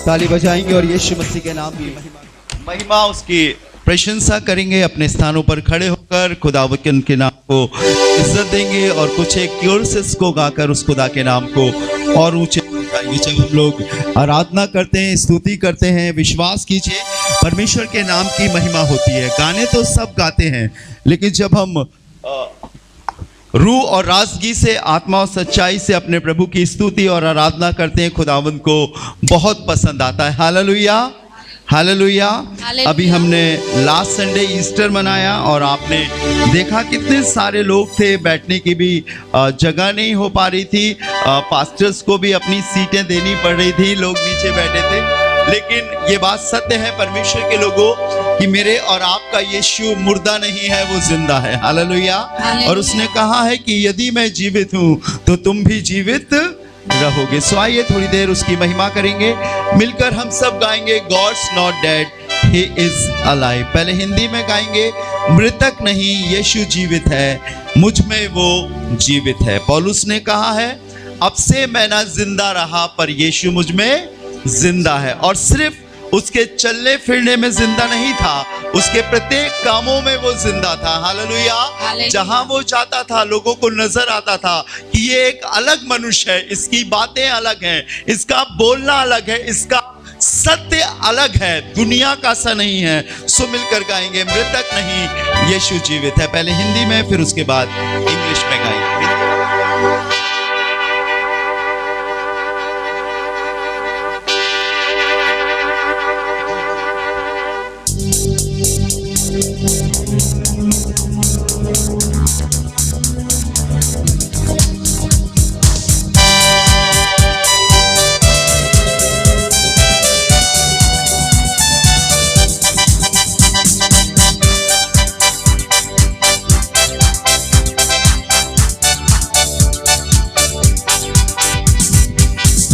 ताली बजाएंगे और यीशु मसीह के नाम की महिमा उसकी प्रशंसा करेंगे। अपने स्थानों पर खड़े होकर खुदावंद के नाम को इज्जत देंगे और कुछ एक कोरस को गाकर उस खुदा के नाम को और ऊंचे उठाएंगे। जब हम लोग आराधना करते हैं, स्तुति करते हैं, विश्वास कीजिए परमेश्वर के नाम की महिमा होती है। गाने तो सब गाते हैं, लेकिन जब हम रूह और राजगी से, आत्मा और सच्चाई से अपने प्रभु की स्तुति और आराधना करते हैं, खुदावंद को बहुत पसंद आता है। Hallelujah, hallelujah. अभी हमने लास्ट संडे ईस्टर मनाया और आपने देखा कितने सारे लोग थे, बैठने की भी जगह नहीं हो पा रही थी, पास्टर्स को भी अपनी सीटें देनी पड़ रही थी, लोग नीचे बैठे थे। लेकिन ये बात सत्य है परमेश्वर के लोगों कि मेरे और आपका यीशु मुर्दा नहीं है, वो जिंदा है। हालेलुया। और उसने कहा है कि यदि मैं जीवित हूँ तो तुम भी जीवित रहोगे। सो आइए थोड़ी देर उसकी महिमा करेंगे, मिलकर हम सब गाएंगे God's not dead he is alive. पहले हिंदी में गाएंगे, मृतक नहीं यीशु जीवित है, मुझ में वो जीवित है। पौलुस ने कहा है अब से मैं ना जिंदा रहा पर यीशु मुझ में जिंदा है। और सिर्फ उसके चलने फिरने में जिंदा नहीं था, उसके प्रत्येक कामों में वो जिंदा था। हालेलुया। जहां वो जाता था लोगों को नजर आता था कि ये एक अलग मनुष्य है, इसकी बातें अलग हैं, इसका बोलना अलग है, इसका सत्य अलग है, दुनिया का सा नहीं है। सो मिलकर गाएंगे मृतक नहीं यीशु जीवित है। पहले हिंदी में, फिर उसके बाद इंग्लिश में गाएंगे।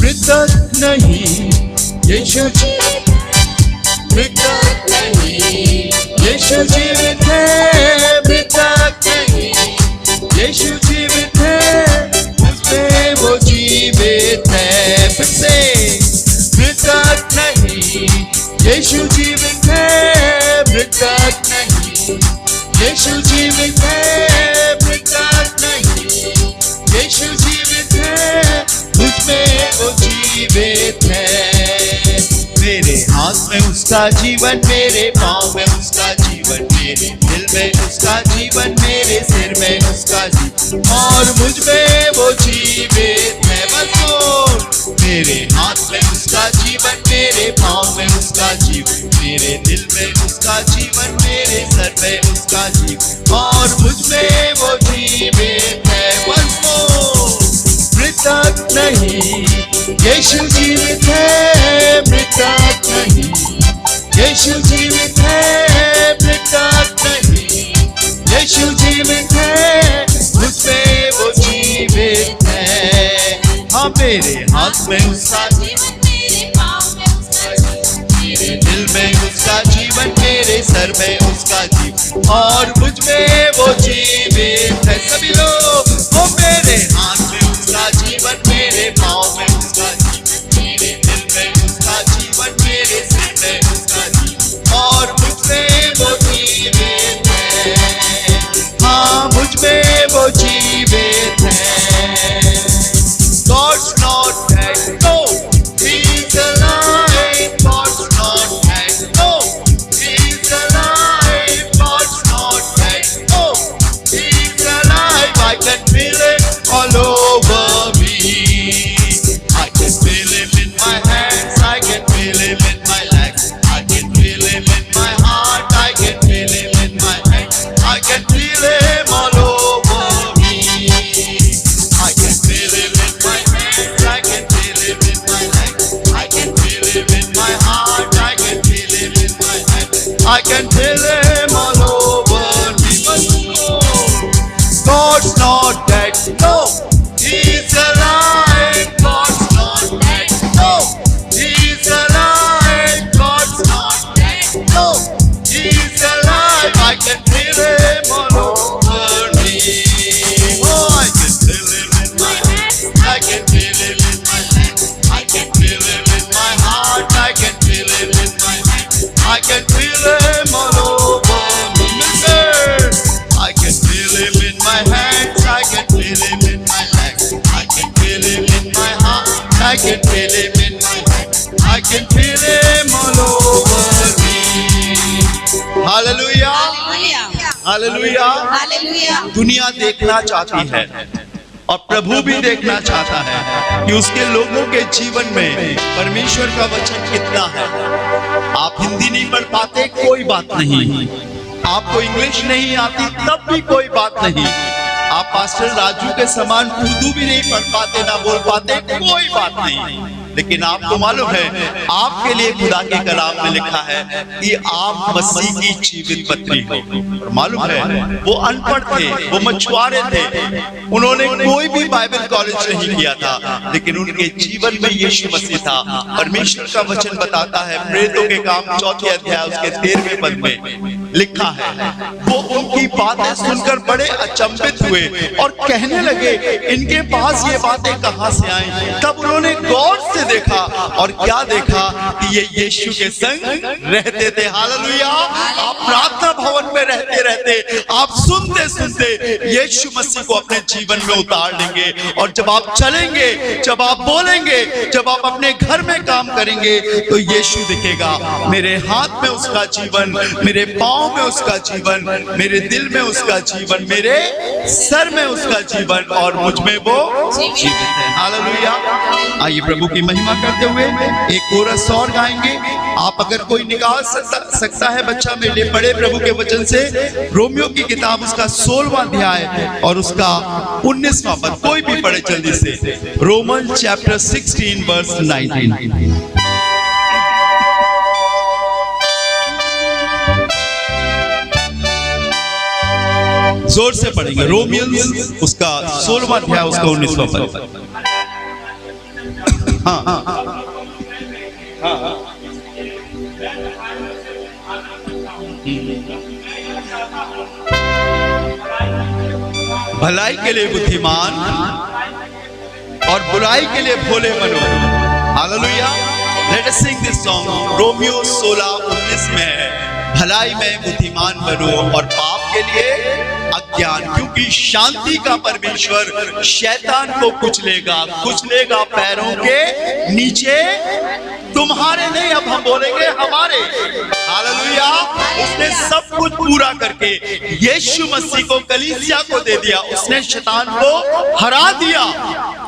मृतक नहीं यीशु जीवित है, मृतक नहीं यीशु जीवित है, मृतक नहीं यीशु जीवित है, मुझमें वो जीवित है। फिर से मृतक नहीं यीशु जीवित है, मृतक नहीं यीशु जीवित है, मृतक नहीं यीशु जीवित है, मुझमें वो जीवित है। मेरे हाथ में उसका जीवन, मेरे पाँव में उसका जीवन, मेरे दिल में उसका जीवन, मेरे सिर में उसका जीवन, और मुझ में वो जीवित है। बस मेरे हाथ में उसका जीवन, मेरे पाँव में उसका जीवन, मेरे दिल में उसका जीवन, मेरे सर में उसका जीवन, और मुझ में वो जीवित है। बस मृतक नहीं यीशु जीवित है, मृतक नहीं यीशु जीवित है, मृतक नहीं यीशु जीवित है, मुझमें वो जीवित है। हाँ, मेरे हाथ में उसका जीवन, मेरे पाँव में उसका जीवन, मेरे दिल में उसका जीवन, मेरे सर में उसका जीवन, और मुझ में वो जीवित है। सभी लोग वो मेरे हाथ में उसका जीवन, मेरे पाँव में उसका जीवन, मेरे दिल में उसका जीवन, मेरे सिर में उसका जीवन, और मुझ में वो जीवित है। हाँ, मुझ में वो जीवित है। God's not dead, no, He's alive. God's not dead, no, He's alive. God's not dead, no, He's alive. I can feel it all over. I can feel him in my heart. I can feel him all over me. Hallelujah. Hallelujah. Hallelujah. दुनिया देखना चाहती है और प्रभु भी देखना चाहता है कि उसके लोगों के जीवन में परमेश्वर का वचन कितना है। आप हिंदी नहीं पढ़ पाते, कोई बात नहीं। आपको इंग्लिश नहीं आती, तब भी कोई बात नहीं। आप पास्टर राजू के समान उर्दू भी नहीं पढ़ पाते, ना बोल पाते, कोई बात नहीं। लेकिन आपको मालूम है, आपके लिए खुदा के कलाम में लिखा है कि आप मसीह की जीवित पत्री हो। मालूम है, वो अनपढ़ थे, वो मछुआरे थे, उन्होंने कोई भी बाइबल कॉलेज नहीं किया था, लेकिन उनके जीवन में यीशु मसीह था। परमेश्वर का वचन बताता है, प्रेरितों के काम 4 अध्याय उसके 13वें पद में लिखा है, वो उनकी बातें सुनकर बड़े अचंभित हुए और कहने लगे, इनके पास ये बातें कहां से आई। तब उन्होंने गौर से देखा, और क्या देखा कि ये यीशु के संग रहते थे। हालेलुया। आप प्रार्थना भवन में रहते रहते आप सुनते सुनते यीशु मसीह को अपने जीवन में उतार लेंगे, और जब आप चलेंगे, जब आप बोलेंगे, जब आप अपने घर में काम करेंगे, तो यीशु दिखेगा। मेरे हाथ में उसका जीवन, मेरे पांव में उसका जीवन, मेरे दिल में उसका जीवन, मेरे सर में उसका जीवन, और मुझ में वो जीवित है। हालेलुया। आइए प्रभु की महिमा करते हुए एक कोरस और गाएंगे। आप अगर कोई निकाल सकता है बच्चा, मेरे लिए पढ़े प्रभु के वचन से रोमियो की किताब उसका 16वां अध्याय और उसका 19वां पद। कोई भी पढ़े जल्दी से। Roman chapter 16 verse 19। जोर से पढ़ेंगे। रोमियंस उसका 16वां अध्याय उसका 19वां पद। भलाई के लिए बुद्धिमान और बुराई के लिए भोले बनो। Hallelujah. Let us Singh this song. Romeo 16:19 में है, भलाई में बुद्धिमान बनो और पाप के लिए अज्ञान, क्योंकि शांति का परमेश्वर शैतान को कुचलेगा पैरों के नीचे। तुम्हारे नहीं, अब हम बोलेंगे हमारे। हालेलुया। उसने सब कुछ पूरा करके यीशु मसीह को कलीसिया को दे दिया। उसने शैतान को हरा दिया,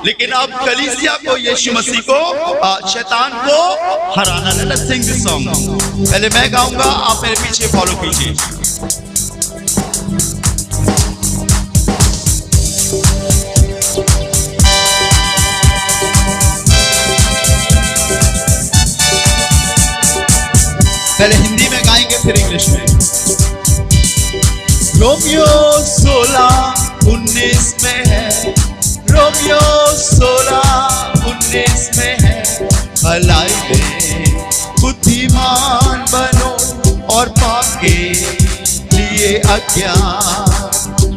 लेकिन अब कलीसिया को, यीशु मसीह को, शैतान को हराना। Let us Singh this song. पहले मैं गाऊंगा, आप मेरे पीछे फॉलो कीजिए। पहले हिंदी में गाएंगे, फिर इंग्लिश में। रोमियो 16:19 में है, रोमियो 16:19 में है, भलाई में बुद्धिमान बनो और पाप के लिए अज्ञान।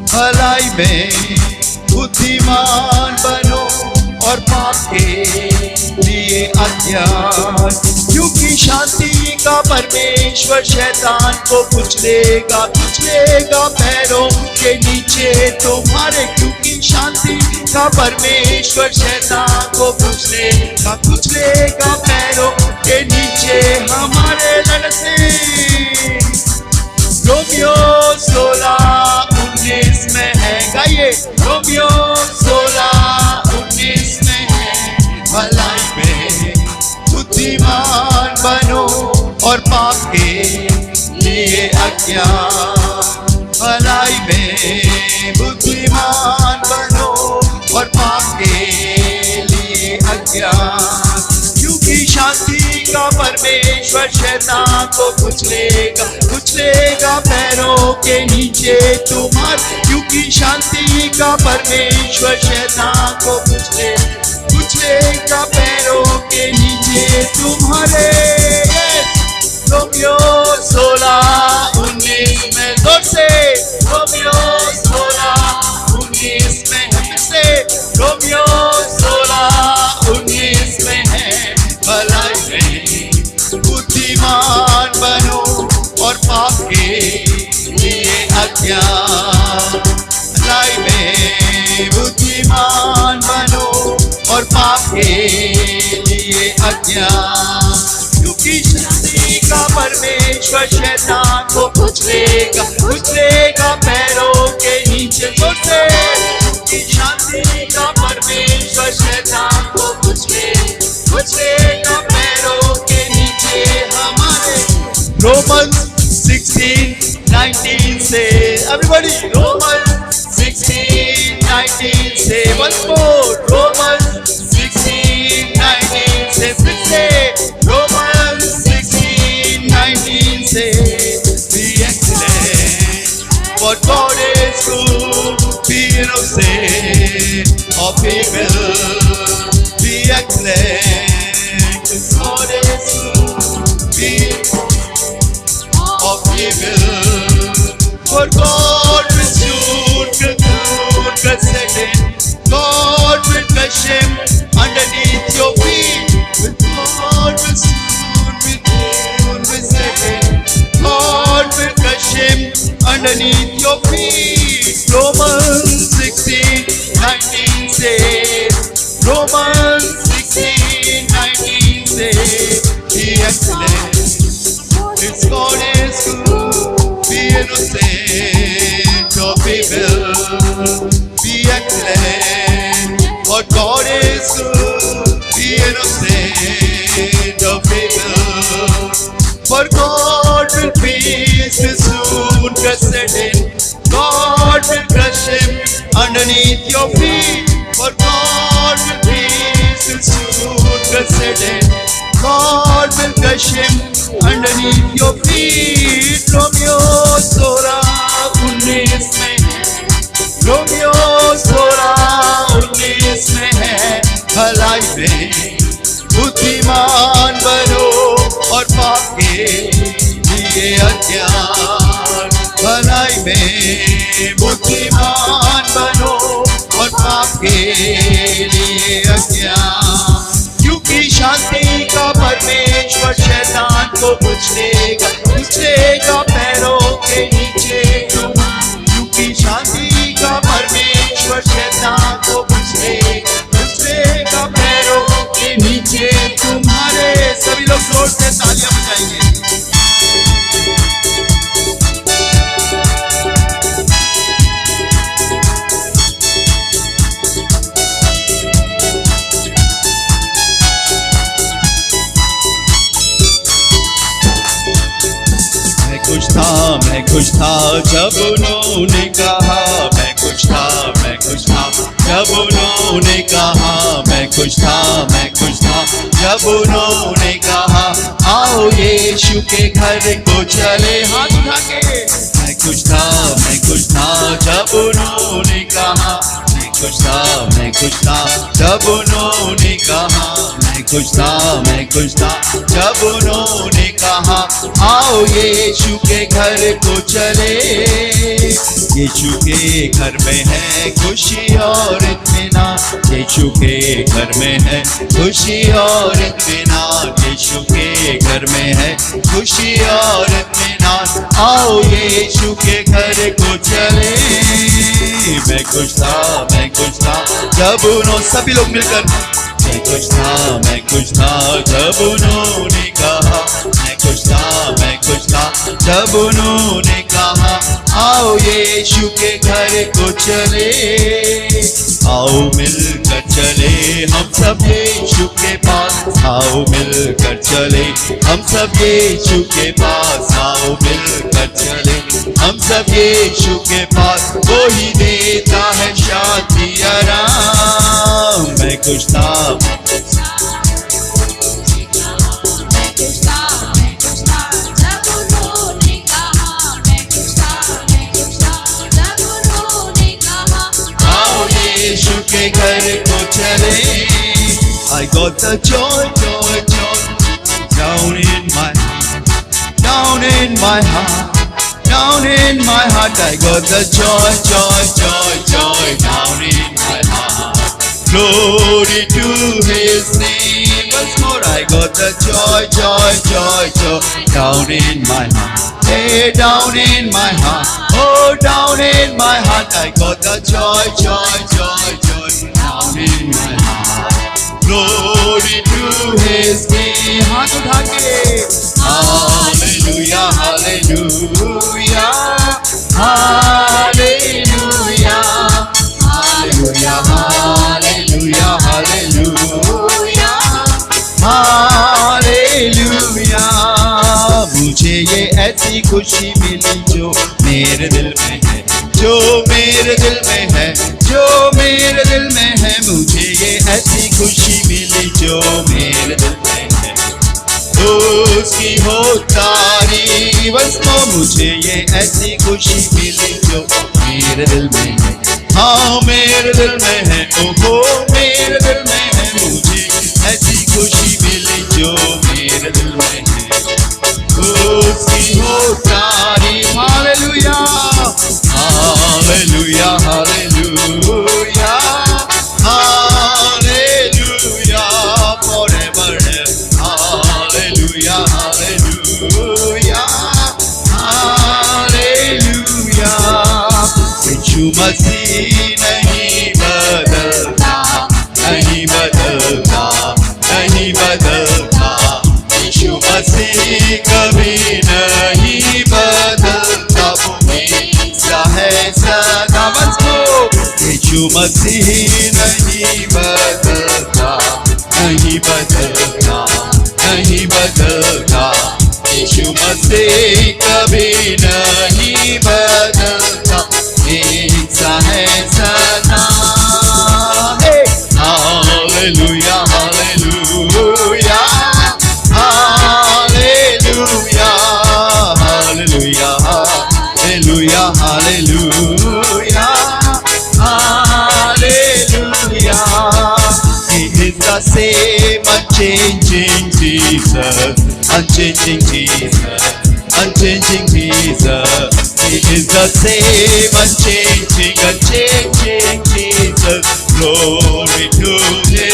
भलाई में बुद्धिमान बनो और पाप के लिए अज्ञान, क्योंकि शांति का परमेश्वर शैतान को कुचलेगा पैरों के नीचे तुम्हारे। क्योंकि शांति का परमेश्वर शैतान को कुचलेगा पैरों के नीचे हमारे। लड़से रोमियो 16:19 में है, गाइए। रोमियो 16:19 में है, भलाई में बुद्धिमान बनो और पाप के लिए अज्ञान। भलाई में बुद्धिमान बनो और पाप के लिए अज्ञान, क्योंकि शांति का परमेश्वर शैतान को कुचलेगा पैरों के नीचे तुम्हारे। क्योंकि शांति का परमेश्वर शैतान को कुचलेगा पैरों के नीचे तुम्हारे। रोमियो 16:19 में, जोर से। रोमियो 16:19 में है, से। रोमियो 16:19 में है, भलाई में बुद्धिमान बनो और पाप के लिए अज्ञान। भलाई में बुद्धिमान बनो और पाप पाप के लिए अज्ञान, क्योंकि शांति का परमेश्वर शैतान को कुचलेगा पैरों के नीचे। सोचे कि शांति का परमेश्वर शैतान को कुचलेगा पैरों के नीचे हमारे। रोमन्स 16:19 से everybody, Romans 16:19 से once more, Romans 16:19 से फिर से, Romans 16:19 से be excellent, for God is good, be innocent of evil, be excellent, God is good, be of evil, for God will soon conclude the sentence. God will crush him underneath your feet. God will soon conclude the sentence. God will crush him underneath your feet. Romans 16:19 says, Romans 16:19 says, be excellent. It's God is good, be innocent of evil, be excellent. For God is good, be innocent of evil. For God will peace will soon precedent. God will crush him underneath your feet. For God will peace will soon precedent. God will crush him underneath your feet. Romeo 16:19 में है, Romeo 16:19 में है, भलाई में बुद्धिमान बनो और पाप के लिए अज्ञान। भलाई में बुद्धिमान बनो और पाप के लिए अज्ञान, क्योंकि शांति का परमेश्वर शैतान को कुचलेगा पैरों के नीचे। क्योंकि शांति का परमेश्वर शैतान को कुचलेगा पैरों के नीचे तुम्हारे। सभी लोग जोर से तालियां बजाएंगे। मैं खुश था जब उन्होंने कहा, मैं खुश था जब उन्होंने कहा, मैं खुश था जब उन्होंने कहा, आओ यीशु के घर को चले। हाथ उठा के। मैं खुश था जब उन्होंने कहा, मैं खुश था जब उन्होंने कहा, मैं खुश था जब उन्होंने कहा, आओ यीशु के घर को चले। यीशु के घर में है खुशी और इत्मीनान, यीशु के घर में है खुशी और इत्मीनान, यीशु के घर में है खुशी और इत्मीनान, आओ यीशु के घर को चले। मैं खुश था जब उन्होंने, सभी लोग मिलकर, मैं खुश था जब उन्होंने कहा, मैं खुश था जब उन्होंने कहा, आओ यीशु के घर को चले। आओ मिलकर चले हम सब यीशु के पास, आओ मिलकर चले हम सब यीशु के पास, आओ मिलकर चले हम सब यीशु के पास, वो ही देता है शांति आराम। मैं खुश था के घर को चले। I got the joy down in my heart, I got the joy down in my heart. Glory to his name. Once more, I got the joy down in my heart. Hey, down in my heart. Oh, down in my heart. I got the joy down in my heart. Glory to His name. हाथ उठा के Hallelujah, Hallelujah, Hallelujah, Hallelujah, Hallelujah, Hallelujah, Hallelujah. मुझे ये ऐसी खुशी मिली जो मेरे दिल में है, जो मेरे दिल में है, जो मेरे दिल में है. मुझे ये ऐसी खुशी मिली जो मेरे दिल में है, उसकी हो तारीफ. मुझे ये ऐसी खुशी मिली जो मेरे दिल में है. हाँ मेरे दिल में है, ओहो मेरे दिल में है. मुझे ऐसी खुशी मिली जो मेरे दिल में है, उसकी हो तारीफ. Hallelujah, hallelujah, hallelujah, hallelujah, forever. Hallelujah, hallelujah, hallelujah. यीशु मसीह नहीं बदलता, नहीं बदलता, नहीं बदलता. यीशु मसीह कभी नहीं बदलता, वो मेरा है सदा. यीशु मसीह नहीं बदलता, नहीं बदलता, नहीं बदलता. यीशु मसीह कभी नहीं बदलता, मेरा है सदा. Hallelujah, hallelujah, Hallelujah, hallelujah, hallelujah, hallelujah, hallelujah. He is the same unchanging Jesus, unchanging Jesus, unchanging Jesus. He is the same unchanging, unchanging Jesus. Glory to Him.